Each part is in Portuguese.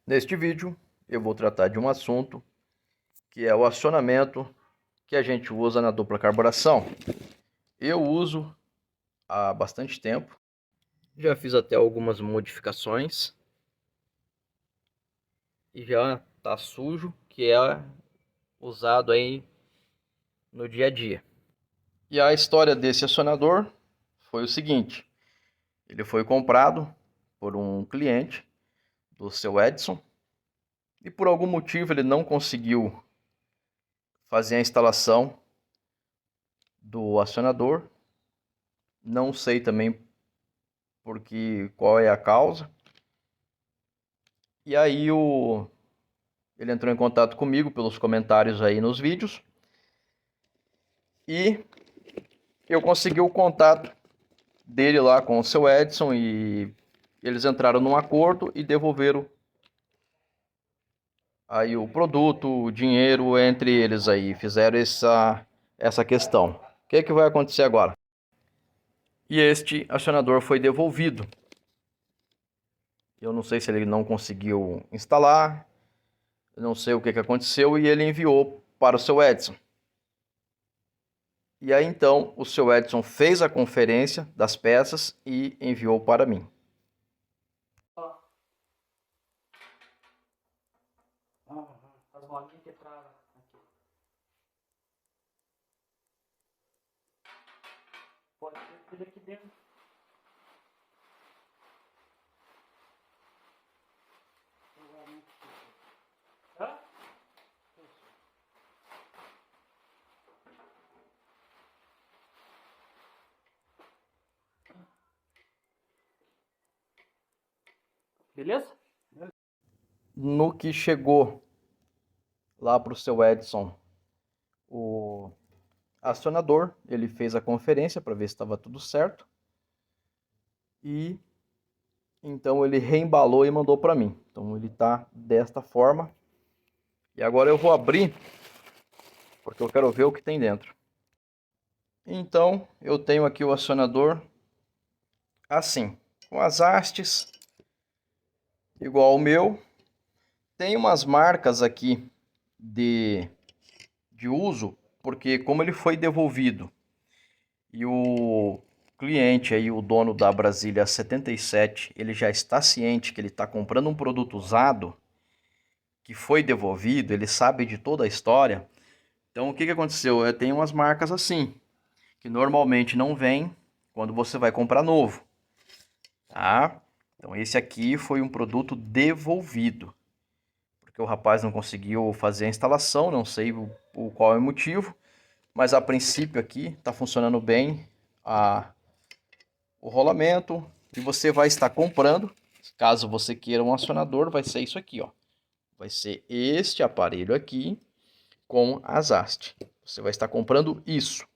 Neste vídeo eu vou tratar de um assunto que é o acionamento que a gente usa na dupla carburação. Eu uso há bastante tempo, já fiz até algumas modificações e já está sujo, que é usado aí no dia a dia. E a história desse acionador foi o seguinte: ele foi comprado por um cliente do seu Edson e por algum motivo ele não conseguiu fazer a instalação do acionador. Não sei também porque qual é a causa. E aí ele entrou em contato comigo pelos comentários aí nos vídeos e eu consegui o contato dele lá com o seu Edson e eles entraram num acordo e devolveram aí o produto, o dinheiro entre eles aí, fizeram essa questão. O que é que vai acontecer agora? E este acionador foi devolvido. Eu não sei se ele não conseguiu instalar, não sei o que aconteceu, e ele enviou para o seu Edson. E aí então o seu Edson fez a conferência das peças e enviou para mim. As bolinhas que entraram aqui. Pode ser aqui dentro. Hã? Beleza? No que chegou lá para o seu Edson o acionador, ele fez a conferência para ver se estava tudo certo. E então ele reembalou e mandou para mim. Então ele está desta forma. E agora eu vou abrir, porque eu quero ver o que tem dentro. Então eu tenho aqui o acionador assim, com as hastes igual o meu. Tem umas marcas aqui de uso, porque como ele foi devolvido e o cliente aí, o dono da Brasília 77, ele já está ciente que ele está comprando um produto usado, que foi devolvido, ele sabe de toda a história. Então o que aconteceu? Tem umas marcas assim, que normalmente não vem quando você vai comprar novo. Tá? Então esse aqui foi um produto devolvido, porque o rapaz não conseguiu fazer a instalação, não sei qual é o motivo, mas a princípio aqui está funcionando bem o rolamento e você vai estar comprando. Caso você queira um acionador, vai ser isso aqui, ó. Vai ser este aparelho aqui com as hastes. Você vai estar comprando isso.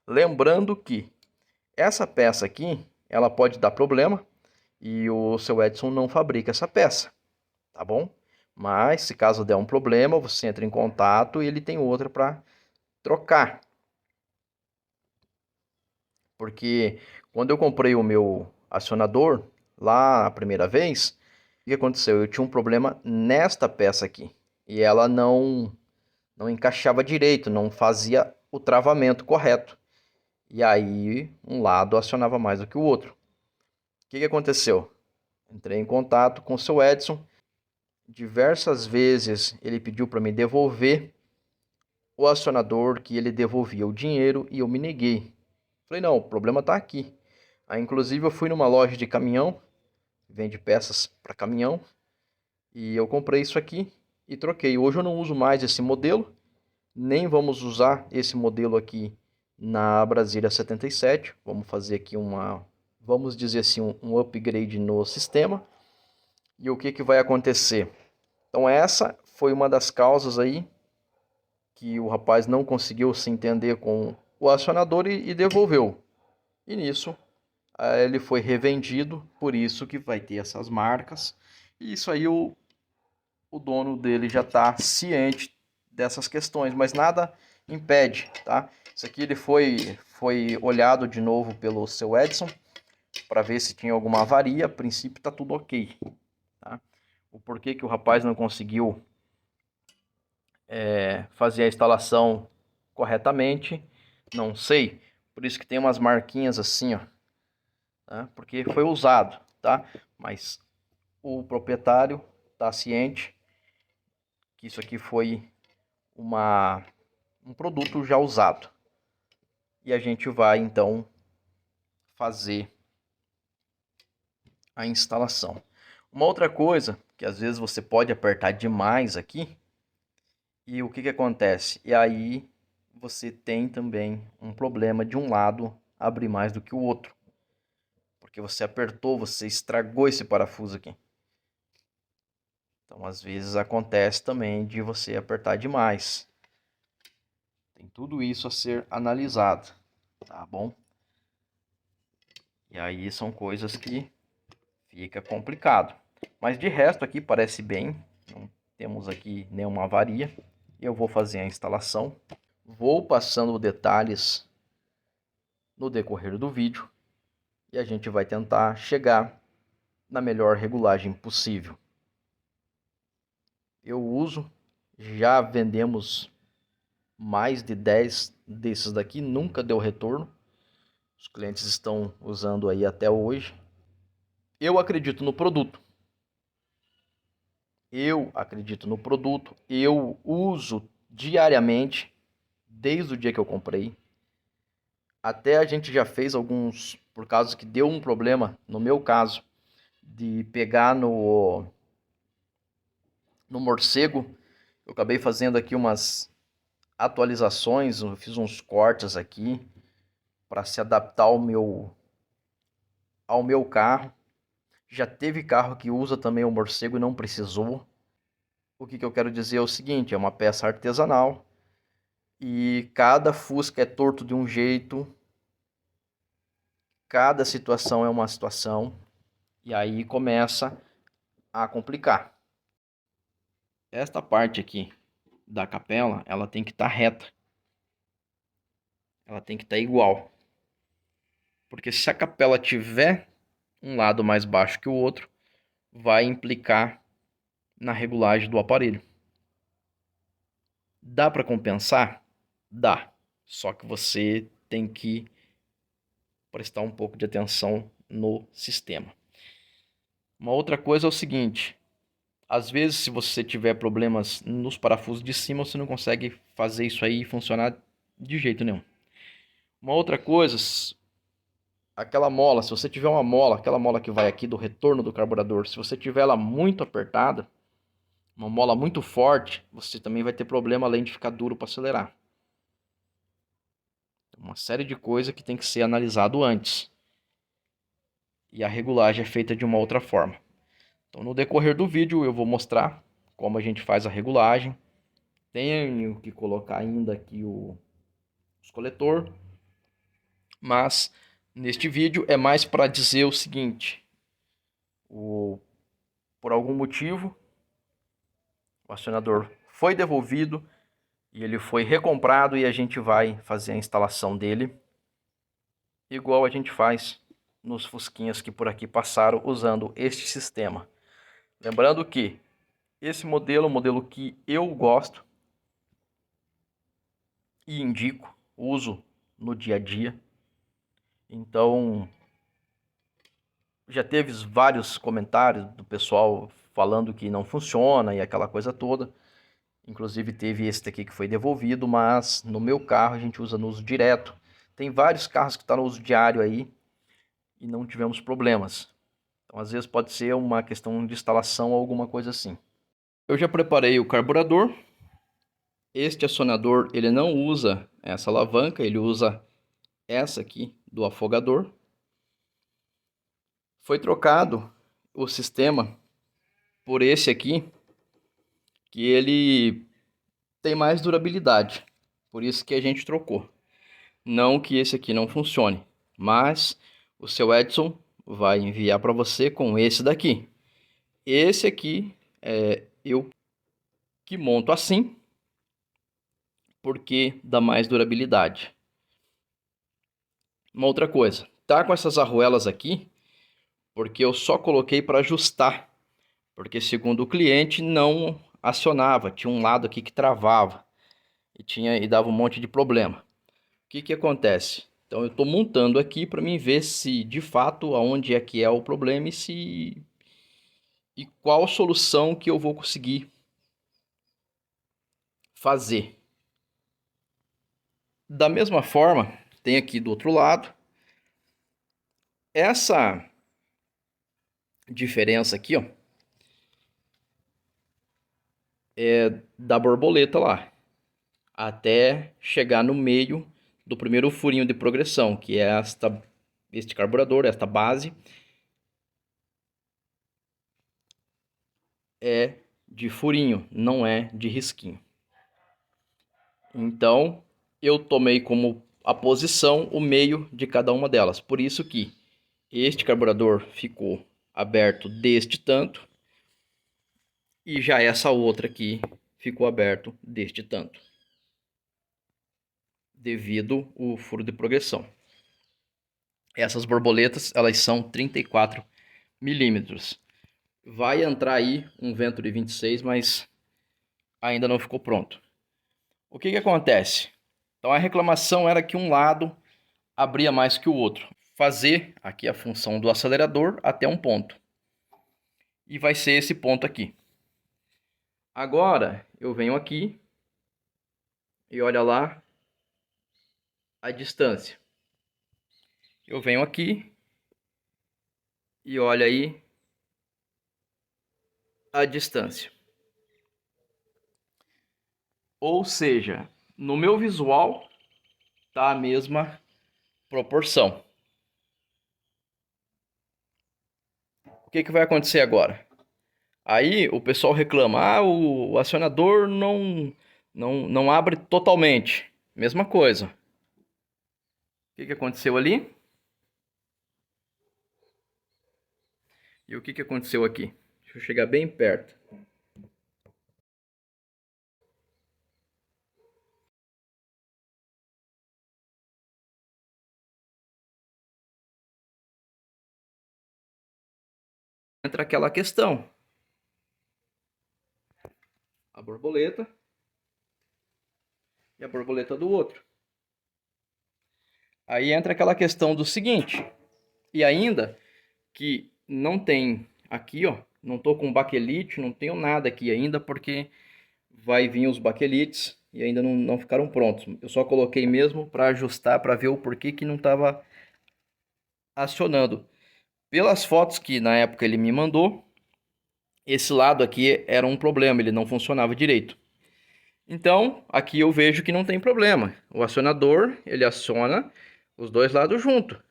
Lembrando que essa peça aqui, ela pode dar problema e o seu Edson não fabrica essa peça, tá bom? Mas se caso der um problema, você entra em contato e ele tem outra para trocar. Porque quando eu comprei o meu acionador lá a primeira vez, o que aconteceu? Eu tinha um problema nesta peça aqui e ela não encaixava direito, não fazia o travamento correto. E aí um lado acionava mais do que o outro. O que aconteceu? Entrei em contato com o seu Edson. Diversas vezes ele pediu para me devolver o acionador, que ele devolvia o dinheiro e eu me neguei. Falei, não, o problema está aqui. Aí, inclusive, eu fui numa loja de caminhão, vende peças para caminhão, e eu comprei isso aqui e troquei. Hoje eu não uso mais esse modelo, nem vamos usar esse modelo aqui na Brasília 77. Vamos fazer aqui vamos dizer assim, um upgrade no sistema. E o que vai acontecer? Então essa foi uma das causas aí que o rapaz não conseguiu se entender com o acionador e devolveu. E nisso ele foi revendido, por isso que vai ter essas marcas. E isso aí o dono dele já está ciente dessas questões, mas nada impede, tá? Isso aqui ele foi olhado de novo pelo seu Edson para ver se tinha alguma avaria. A princípio está tudo ok, tá? o porquê que o rapaz não conseguiu fazer a instalação corretamente, não sei. Por isso que tem umas marquinhas assim, ó, tá? Porque foi usado, tá? Mas o proprietário está ciente que isso aqui foi um produto já usado. E a gente vai então fazer a instalação. Uma outra coisa, que às vezes você pode apertar demais aqui, e o que que acontece? E aí você tem também um problema de um lado abrir mais do que o outro. Porque você apertou, você estragou esse parafuso aqui. Então, às vezes acontece também de você apertar demais. Tem tudo isso a ser analisado, tá bom? E aí são coisas que fica complicado. Mas de resto aqui parece bem, não temos aqui nenhuma avaria. Eu vou fazer a instalação, vou passando detalhes no decorrer do vídeo e a gente vai tentar chegar na melhor regulagem possível. Eu uso, já vendemos mais de 10 desses daqui, nunca deu retorno. Os clientes estão usando aí até hoje. Eu acredito no produto. Eu uso diariamente, desde o dia que eu comprei. Até a gente já fez alguns, por causa que deu um problema, no meu caso, de pegar no morcego. Eu acabei fazendo aqui umas atualizações, eu fiz uns cortes aqui para se adaptar ao meu carro. Já teve carro que usa também o morcego e não precisou. O que eu quero dizer é o seguinte, é uma peça artesanal e cada fusca é torto de um jeito, cada situação é uma situação e aí começa a complicar. Esta parte aqui da capela, ela tem que estar reta. Ela tem que estar igual. Porque se a capela tiver um lado mais baixo que o outro, vai implicar na regulagem do aparelho. Dá para compensar? Dá. Só que você tem que prestar um pouco de atenção no sistema. Uma outra coisa é o seguinte, às vezes se você tiver problemas nos parafusos de cima, você não consegue fazer isso aí funcionar de jeito nenhum. Uma outra coisa, aquela mola, se você tiver uma mola, aquela mola que vai aqui do retorno do carburador, se você tiver ela muito apertada, uma mola muito forte, você também vai ter problema além de ficar duro para acelerar. Uma série de coisas que tem que ser analisado antes. E a regulagem é feita de uma outra forma. Então, no decorrer do vídeo eu vou mostrar como a gente faz a regulagem. Tenho que colocar ainda aqui os coletor, mas neste vídeo é mais para dizer o seguinte: por algum motivo o acionador foi devolvido e ele foi recomprado e a gente vai fazer a instalação dele igual a gente faz nos fusquinhas que por aqui passaram usando este sistema. Lembrando que esse modelo é um modelo que eu gosto e indico, uso no dia a dia. Então, já teve vários comentários do pessoal falando que não funciona e aquela coisa toda. Inclusive teve esse aqui que foi devolvido, mas no meu carro a gente usa no uso direto. Tem vários carros que estão no uso diário aí e não tivemos problemas. Então, às vezes pode ser uma questão de instalação ou alguma coisa assim. Eu já preparei o carburador. Este acionador, ele não usa essa alavanca, ele usa essa aqui do afogador. Foi trocado o sistema por esse aqui, que ele tem mais durabilidade. Por isso que a gente trocou. Não que esse aqui não funcione, mas o seu Edson vai enviar para você com esse daqui. Esse aqui eu que monto assim, porque dá mais durabilidade. Uma outra coisa, tá com essas arruelas aqui, porque eu só coloquei para ajustar, porque segundo o cliente não acionava, tinha um lado aqui que travava e dava um monte de problema. O que acontece? Então eu estou montando aqui para mim ver se de fato aonde é que é o problema e qual solução que eu vou conseguir fazer. Da mesma forma, tem aqui do outro lado essa diferença aqui, ó, é da borboleta lá, até chegar no meio do primeiro furinho de progressão, que é este carburador, esta base, é de furinho, não é de risquinho. Então, eu tomei como a posição o meio de cada uma delas. Por isso que este carburador ficou aberto deste tanto e já essa outra aqui ficou aberto deste tanto, devido ao furo de progressão. Essas borboletas, elas são 34 milímetros. Vai entrar aí um Venturi 26, mas ainda não ficou pronto. O que acontece? Então a reclamação era que um lado abria mais que o outro. Fazer aqui a função do acelerador até um ponto. E vai ser esse ponto aqui. Agora eu venho aqui e olha lá a distância. Eu venho aqui e olha aí a distância. Ou seja, no meu visual tá a mesma proporção. O que vai acontecer agora? Aí o pessoal reclama, o acionador não abre totalmente. Mesma coisa. O que aconteceu ali? E o que aconteceu aqui? Deixa eu chegar bem perto. Entra aquela questão. A borboleta e a borboleta do outro. Aí entra aquela questão do seguinte, e ainda que não tem aqui, ó, não tô com baquelite, não tenho nada aqui ainda, porque vai vir os baquelites e ainda não ficaram prontos. Eu só coloquei mesmo para ajustar, para ver o porquê que não estava acionando. Pelas fotos que na época ele me mandou, esse lado aqui era um problema, ele não funcionava direito. Então, aqui eu vejo que não tem problema. O acionador, ele aciona os dois lados junto.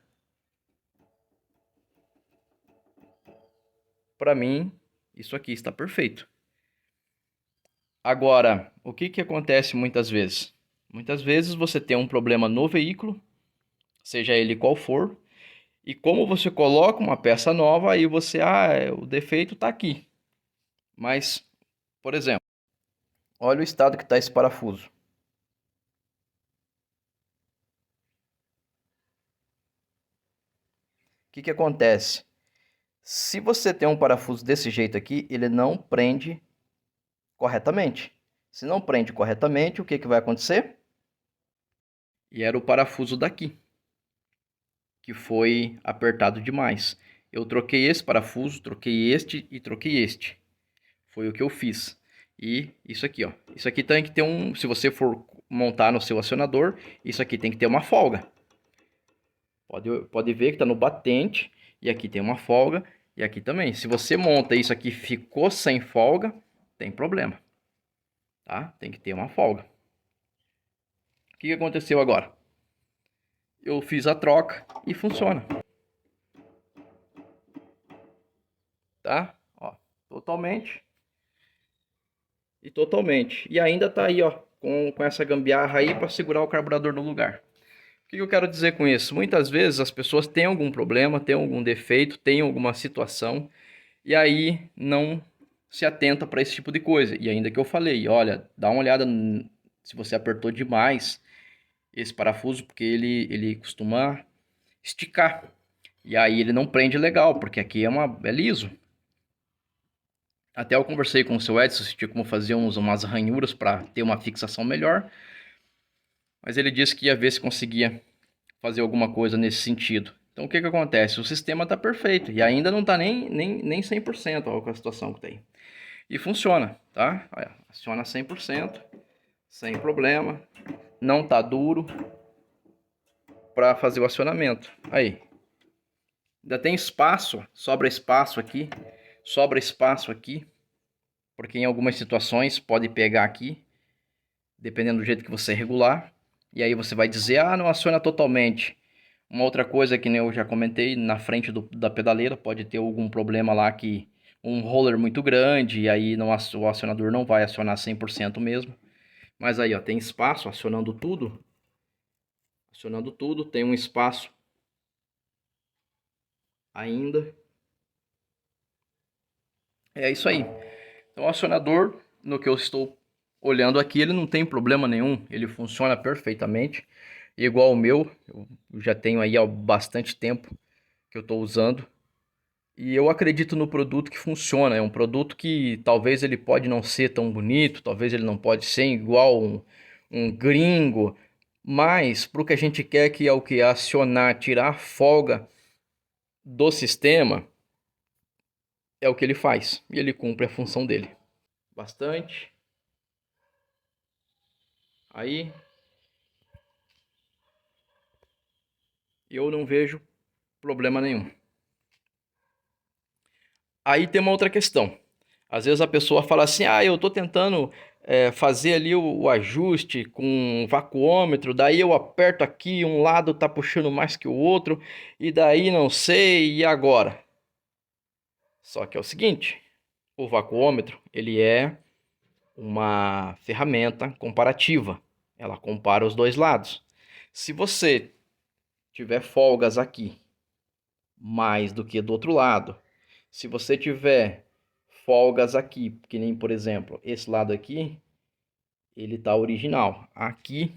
Para mim, isso aqui está perfeito. Agora, o que acontece muitas vezes? Muitas vezes você tem um problema no veículo, seja ele qual for, e como você coloca uma peça nova, aí você, o defeito está aqui. Mas, por exemplo, olha o estado que está esse parafuso. O que acontece? Se você tem um parafuso desse jeito aqui, ele não prende corretamente. Se não prende corretamente, o que vai acontecer? E era o parafuso daqui, que foi apertado demais. Eu troquei esse parafuso, troquei este e troquei este. Foi o que eu fiz. E isso aqui, ó. Isso aqui tem que ter um... Se você for montar no seu acionador, isso aqui tem que ter uma folga. Pode ver que está no batente. E aqui tem uma folga. E aqui também. Se você monta isso aqui e ficou sem folga, tem problema. Tá? Tem que ter uma folga. O que aconteceu agora? Eu fiz a troca e funciona. Tá? Ó, totalmente. E totalmente. E ainda tá aí, ó, com essa gambiarra aí para segurar o carburador no lugar. O que eu quero dizer com isso? Muitas vezes as pessoas têm algum problema, têm algum defeito, têm alguma situação e aí não se atenta para esse tipo de coisa. E ainda que eu falei, olha, dá uma olhada se você apertou demais esse parafuso, porque ele costuma esticar. E aí ele não prende legal, porque aqui é liso. Até eu conversei com o seu Edson, se tinha como fazer umas ranhuras para ter uma fixação melhor, mas ele disse que ia ver se conseguia fazer alguma coisa nesse sentido. Então o que acontece? O sistema está perfeito e ainda não está nem 100%, olha a situação que tem. E funciona, tá? Olha, aciona 100%, sem problema, não tá duro para fazer o acionamento. Aí, ainda tem espaço, sobra espaço aqui, porque em algumas situações pode pegar aqui, dependendo do jeito que você regular, e aí você vai dizer, não aciona totalmente. Uma outra coisa que eu já comentei, na frente da pedaleira pode ter algum problema lá que um roller muito grande, e aí o acionador não vai acionar 100% mesmo. Mas aí, ó, tem espaço, acionando tudo, tem um espaço ainda. É isso aí. Então, o acionador, no que eu estou olhando aqui, ele não tem problema nenhum, ele funciona perfeitamente, igual o meu, eu já tenho aí há bastante tempo que eu estou usando, e eu acredito no produto que funciona. É um produto que talvez ele pode não ser tão bonito, talvez ele não pode ser igual um gringo, mas para o que a gente quer, que é o que? Acionar, tirar folga do sistema, é o que ele faz, e ele cumpre a função dele. Bastante. Aí eu não vejo problema nenhum. Aí tem uma outra questão. Às vezes a pessoa fala assim, eu estou tentando fazer ali o ajuste com um vacuômetro, daí eu aperto aqui, um lado está puxando mais que o outro, e daí não sei, e agora? Só que é o seguinte, o vacuômetro, ele é uma ferramenta comparativa. Ela compara os dois lados. Se você tiver folgas aqui mais do que do outro lado, se você tiver folgas aqui, que nem, por exemplo, esse lado aqui, ele tá original. Aqui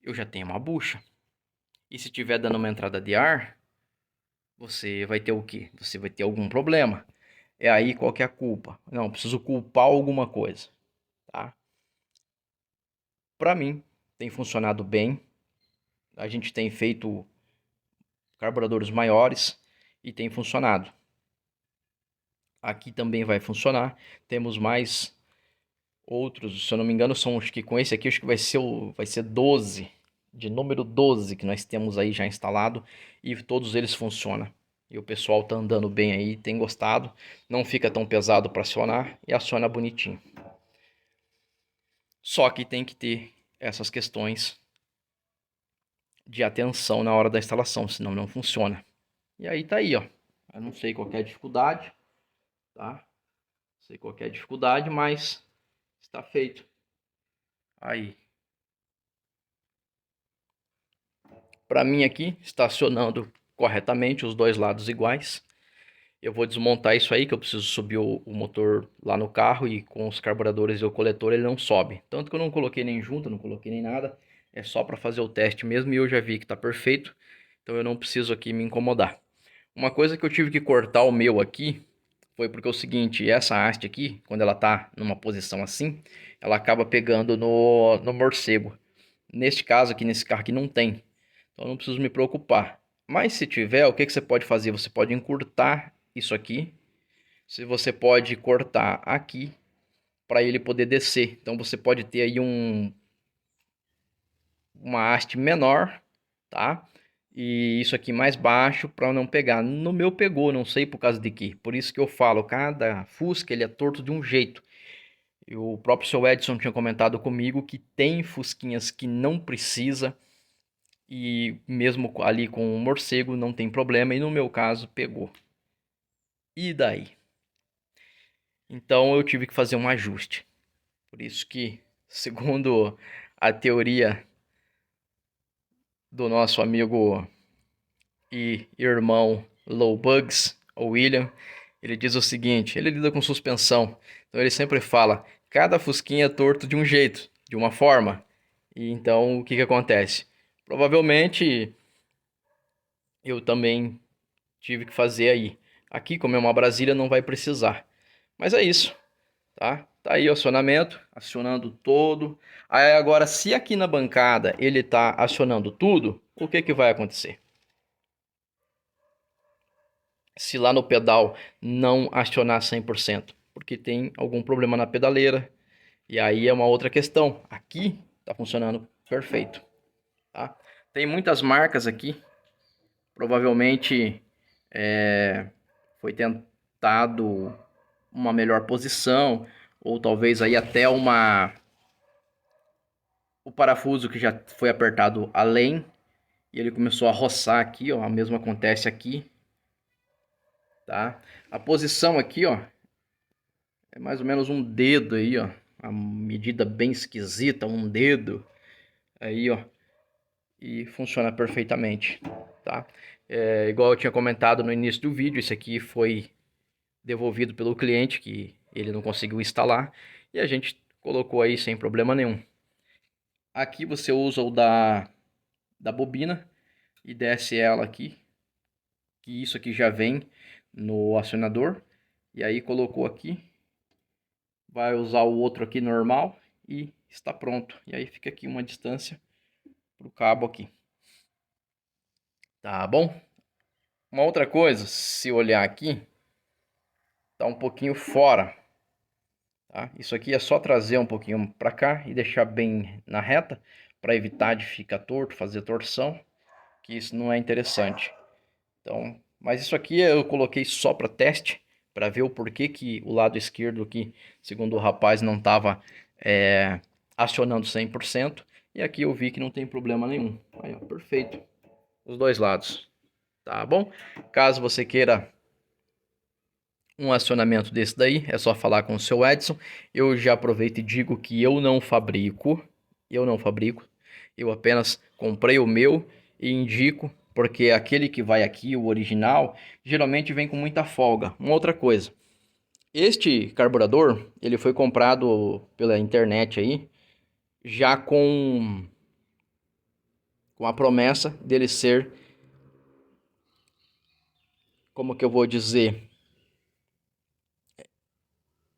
eu já tenho uma bucha. E se tiver dando uma entrada de ar, você vai ter o quê? Você vai ter algum problema. É aí qual que é a culpa? Não, preciso culpar alguma coisa, tá? Para mim, tem funcionado bem. A gente tem feito carburadores maiores e tem funcionado. Aqui também vai funcionar. Temos mais outros, se eu não me engano, são acho que com esse aqui, acho que vai ser 12, de número 12 que nós temos aí já instalado, e todos eles funcionam. E o pessoal tá andando bem aí, tem gostado, não fica tão pesado para acionar e aciona bonitinho. Só que tem que ter essas questões de atenção na hora da instalação, senão não funciona. E aí tá aí, ó. Eu não sei qual é a dificuldade, tá? Não sei qual é a dificuldade, mas está feito. Aí. Para mim aqui, estacionando corretamente, os dois lados iguais. Eu vou desmontar isso aí, que eu preciso subir o motor lá no carro, e com os carburadores e o coletor ele não sobe. Tanto que eu não coloquei nem junta, não coloquei nem nada. É só para fazer o teste mesmo, e eu já vi que está perfeito. Então eu não preciso aqui me incomodar. Uma coisa que eu tive que cortar o meu aqui, foi porque é o seguinte, essa haste aqui, quando ela está numa posição assim, ela acaba pegando no morcego. Neste caso aqui, nesse carro aqui não tem. Então eu não preciso me preocupar. Mas se tiver, o que que você pode fazer? Você pode encurtar isso aqui. Se você pode cortar aqui para ele poder descer. Então você pode ter aí uma haste menor, tá? E isso aqui mais baixo para não pegar. No meu pegou, não sei por causa de quê. Por isso que eu falo, cada Fusca ele é torto de um jeito. E o próprio seu Edson tinha comentado comigo que tem Fusquinhas que não precisa, e mesmo ali com o morcego não tem problema, e no meu caso pegou. E daí? Então eu tive que fazer um ajuste. Por isso que, segundo a teoria do nosso amigo e irmão Low Bugs, o William, ele diz o seguinte, ele lida com suspensão. Então ele sempre fala, cada fusquinha é torto de um jeito, de uma forma. E então o que que acontece? Provavelmente eu também tive que fazer aí. Aqui, como é uma Brasília, não vai precisar. Mas é isso, tá? Tá aí o acionamento, acionando todo. Aí agora, se aqui na bancada ele tá acionando tudo, o que que vai acontecer? Se lá no pedal não acionar 100%, porque tem algum problema na pedaleira. E aí é uma outra questão. Aqui tá funcionando perfeito, tá? Tem muitas marcas aqui. Provavelmente foi tentado uma melhor posição, ou talvez aí até o parafuso que já foi apertado além, e ele começou a roçar aqui, ó, o mesmo acontece aqui, tá? A posição aqui, ó, é mais ou menos um dedo aí, ó, uma medida bem esquisita, um dedo aí, ó, e funciona perfeitamente, tá? Igual eu tinha comentado no início do vídeo, esse aqui foi devolvido pelo cliente, que ele não conseguiu instalar, e a gente colocou aí sem problema nenhum. Aqui você usa o da bobina e desce ela aqui, que isso aqui já vem no acionador, e aí colocou aqui, vai usar o outro aqui normal e está pronto. E aí fica aqui uma distância para o cabo aqui. Tá bom? Uma outra coisa, se olhar aqui, tá um pouquinho fora. Tá? Isso aqui é só trazer um pouquinho para cá e deixar bem na reta, para evitar de ficar torto, fazer torção, que isso não é interessante. Então, mas isso aqui eu coloquei só para teste, para ver o porquê que o lado esquerdo aqui, segundo o rapaz, não estava acionando 100%. E aqui eu vi que não tem problema nenhum. Aí, ó, perfeito. Os dois lados. Tá bom? Caso você queira um acionamento desse daí, é só falar com o seu Edson. Eu já aproveito e digo que eu não fabrico, eu apenas comprei o meu e indico, porque aquele que vai aqui, o original, geralmente vem com muita folga. Uma outra coisa, este carburador, ele foi comprado pela internet aí, já com a promessa dele ser, como que eu vou dizer,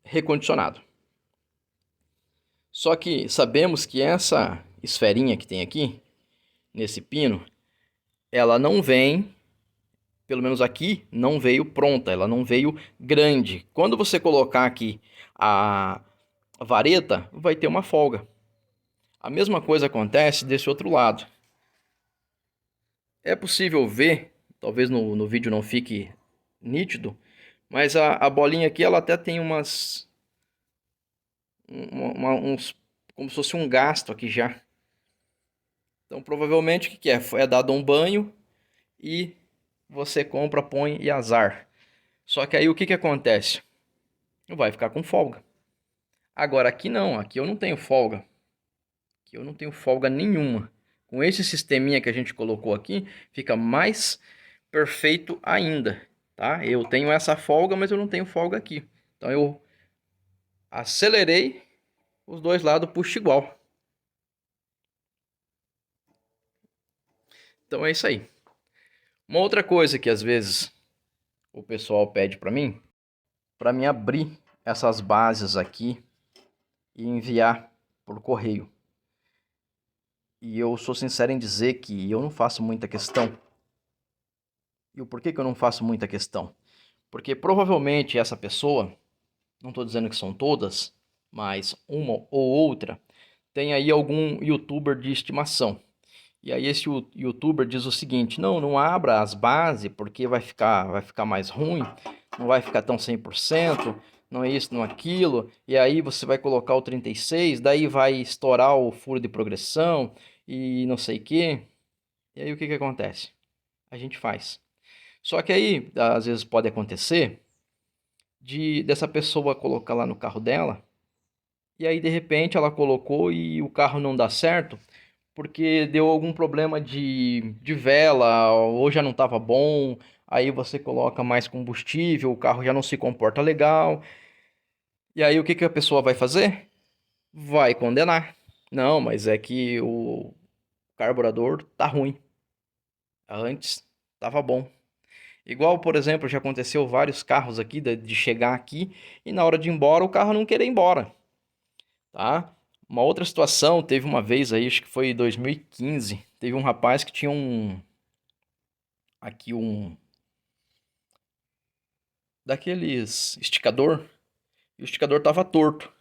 recondicionado. Só que sabemos que essa esferinha que tem aqui, nesse pino, ela não vem, pelo menos aqui, não veio pronta, ela não veio grande. Quando você colocar aqui a vareta, vai ter uma folga. A mesma coisa acontece desse outro lado. É possível ver, talvez no vídeo não fique nítido, mas a bolinha aqui ela até tem uns, como se fosse um gasto aqui já. Então provavelmente o que é? É dado um banho e você compra, põe e azar. Só que aí o que acontece? Vai ficar com folga. Agora aqui não, aqui eu não tenho folga. Aqui eu não tenho folga nenhuma. Com esse sisteminha que a gente colocou aqui, fica mais perfeito ainda, tá? Eu tenho essa folga, mas eu não tenho folga aqui. Então eu acelerei, os dois lados puxa igual. Então é isso aí. Uma outra coisa que às vezes o pessoal pede para mim abrir essas bases aqui e enviar por correio. E eu sou sincero em dizer que eu não faço muita questão. E o porquê que eu não faço muita questão? Porque provavelmente essa pessoa, não estou dizendo que são todas, mas uma ou outra, tem aí algum youtuber de estimação. E aí esse youtuber diz o seguinte: não abra as bases porque vai ficar mais ruim, não vai ficar tão 100%, não é isso, não é aquilo. E aí você vai colocar o 36, daí vai estourar o furo de progressão e não sei o quê. E aí o que que acontece? A gente faz. Só que aí, às vezes pode acontecer dessa pessoa colocar lá no carro dela, e aí de repente ela colocou e o carro não dá certo, porque deu algum problema de vela, ou já não estava bom, aí você coloca mais combustível, o carro já não se comporta legal. E aí o que que a pessoa vai fazer? Vai condenar. Não, mas é que o carburador tá ruim. Antes estava bom. Igual, por exemplo, já aconteceu vários carros aqui de chegar aqui e na hora de ir embora o carro não querer ir embora, tá? Uma outra situação, teve uma vez aí, acho que foi em 2015, teve um rapaz que tinha aqui um daqueles esticador, e o esticador tava torto.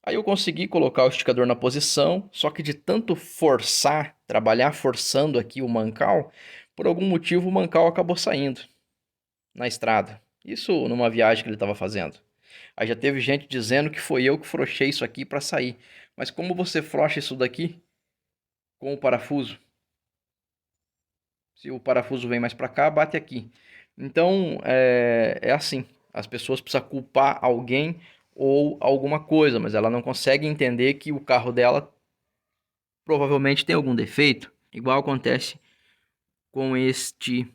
Aí eu consegui colocar o esticador na posição, só que de tanto forçar, trabalhar forçando aqui o mancal, por algum motivo o mancal acabou saindo na estrada. Isso numa viagem que ele estava fazendo. Aí já teve gente dizendo que foi eu que frouxei isso aqui para sair. Mas como você frouxa isso daqui com o parafuso? Se o parafuso vem mais para cá, bate aqui. Então é assim. As pessoas precisam culpar alguém ou alguma coisa, mas ela não consegue entender que o carro dela provavelmente tem algum defeito. Igual acontece com este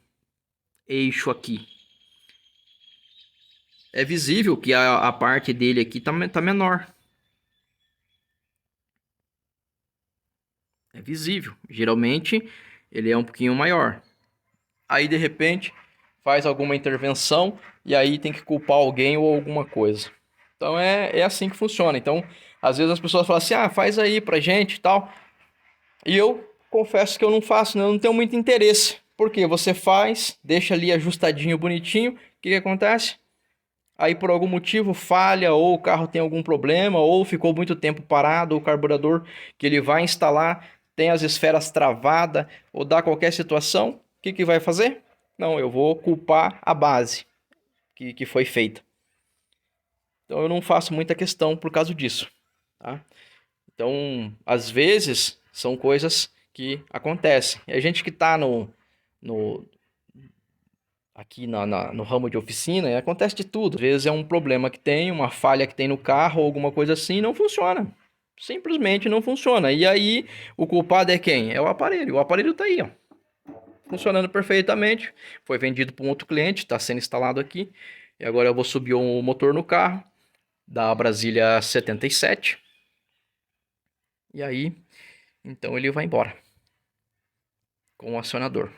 eixo aqui. É visível que a parte dele aqui tá menor. É visível. Geralmente ele é um pouquinho maior. Aí de repente faz alguma intervenção e aí tem que culpar alguém ou alguma coisa. Então é assim que funciona. Então às vezes as pessoas falam assim, ah, faz aí pra gente e tal. E eu confesso que eu não faço, né? Eu não tenho muito interesse. Porque você faz, deixa ali ajustadinho, bonitinho. O que acontece? Aí por algum motivo falha, ou o carro tem algum problema, ou ficou muito tempo parado, ou o carburador que ele vai instalar tem as esferas travadas, ou dá qualquer situação, o que vai fazer? Não, eu vou culpar a base que foi feita. Então eu não faço muita questão por causa disso, tá? Então, às vezes, são coisas que acontecem. E a gente que está no, aqui no ramo de oficina, acontece de tudo. Às vezes é um problema que tem, uma falha que tem no carro ou alguma coisa assim, não funciona. Simplesmente não funciona. E aí, o culpado é quem? É o aparelho. O aparelho está aí, ó, funcionando perfeitamente. Foi vendido para um outro cliente, está sendo instalado aqui. E agora eu vou subir o motor no carro da Brasília 77. E aí, então ele vai embora com o acionador.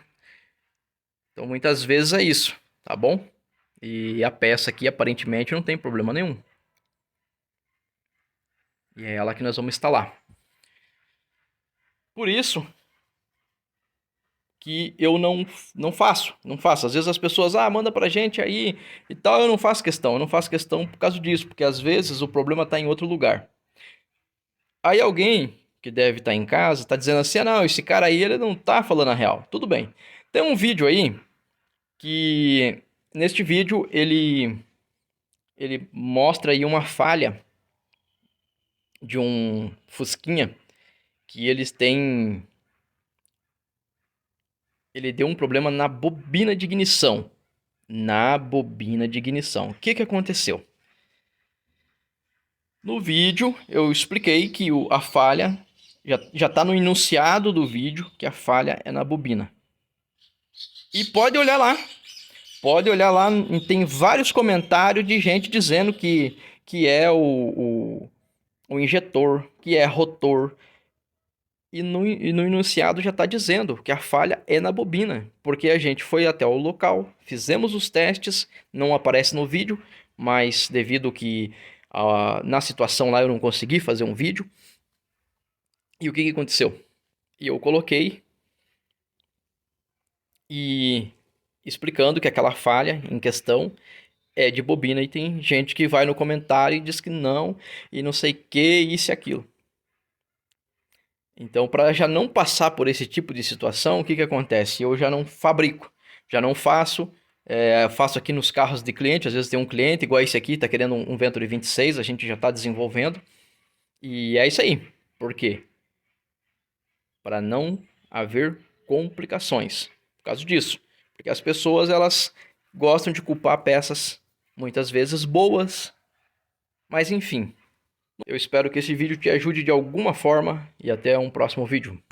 Então muitas vezes é isso, tá bom? E a peça aqui aparentemente não tem problema nenhum. E é ela que nós vamos instalar. Por isso que eu não faço. Às vezes as pessoas, manda pra gente aí e tal, eu não faço questão. Eu não faço questão por causa disso, porque às vezes o problema está em outro lugar. Aí alguém que deve estar em casa está dizendo assim, não, esse cara aí ele não tá falando a real. Tudo bem. Tem um vídeo aí que neste vídeo ele mostra aí uma falha de um Fusquinha que ele deu um problema na bobina de ignição. O que aconteceu? No vídeo eu expliquei que a falha já está no enunciado do vídeo que a falha é na bobina. E pode olhar lá. Tem vários comentários de gente dizendo que é o injetor, que é rotor. E no enunciado já está dizendo que a falha é na bobina, porque a gente foi até o local, fizemos os testes, não aparece no vídeo, mas devido que na situação lá eu não consegui fazer um vídeo. E o que aconteceu? Eu coloquei e explicando que aquela falha em questão é de bobina e tem gente que vai no comentário e diz que não, e não sei o que, isso e aquilo. Então, para já não passar por esse tipo de situação, o que acontece? Eu já não fabrico, já não faço, faço aqui nos carros de cliente, às vezes tem um cliente, igual esse aqui, está querendo um Venturi 26, a gente já está desenvolvendo, e é isso aí. Por quê? Para não haver complicações, por causa disso. Porque as pessoas, elas gostam de culpar peças, muitas vezes boas, mas enfim. Eu espero que esse vídeo te ajude de alguma forma e até um próximo vídeo.